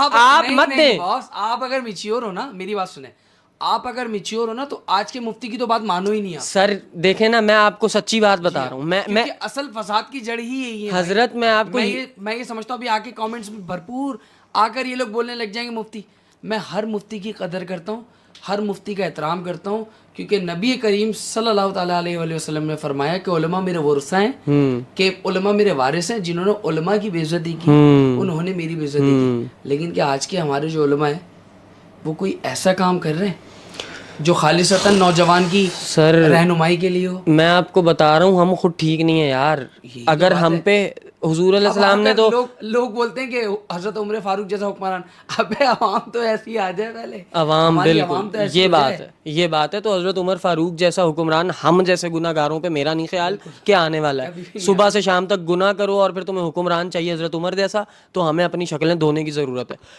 آپ نہیں، مت نہیں دیں. باس، آپ اگر میچیور ہو نا، میری بات سنیں، آپ اگر میچیور ہو نا تو آج کے مفتی کی تو بات مانو ہی نہیں آپ. سر دیکھیں نا، میں آپ کو سچی بات بتا رہا ہوں. میں کیونکہ اصل فساد کی جڑ ہی یہی ہے بھائی. حضرت میں آپ کو میں یہ سمجھتا ہوں ابھی آ کے کامنٹس میں بھرپور آ کر یہ لوگ بولنے لگ جائیں گے مفتی. میں ہر مفتی کی قدر کرتا ہوں، ہر مفتی کا احترام کرتا ہوں، کیونکہ نبی کریم صلی اللہ تعالیٰ علیہ وآلہ وسلم نے فرمایا کہ علماء میرے ورثہ ہیں، کہ علماء میرے وارث ہیں. جنہوں نے علماء کی بے عزتی کی انہوں نے میری بے عزتی کی. لیکن کہ آج کے ہمارے جو علماء ہیں وہ کوئی ایسا کام کر رہے ہیں جو خالصتاً نوجوان کی سر رہنمائی کے لیے ہو. میں آپ کو بتا رہا ہوں، ہم خود ٹھیک نہیں ہے یار. یہی تو اگر بات ہم ہے. پہ حضور علیہ اب آ السلام نے کر تو لوگ بولتے ہیں کہ حضرت عمر فاروق جیسا حکمران. ابے عوام تو ایسی آ جائے پہلے، عوام، ہماری بالکل عوام تو ایسی یہ ہو بات جائے. ہے، یہ بات ہے. تو حضرت عمر فاروق جیسا حکمران ہم جیسے گناہ گاروں پہ میرا نہیں خیال کہ آنے والا کبھی ہے. بھی نہیں صبح سے شام تک گناہ کرو اور پھر تمہیں حکمران چاہیے حضرت عمر جیسا، تو ہمیں اپنی شکلیں دھونے کی ضرورت ہے.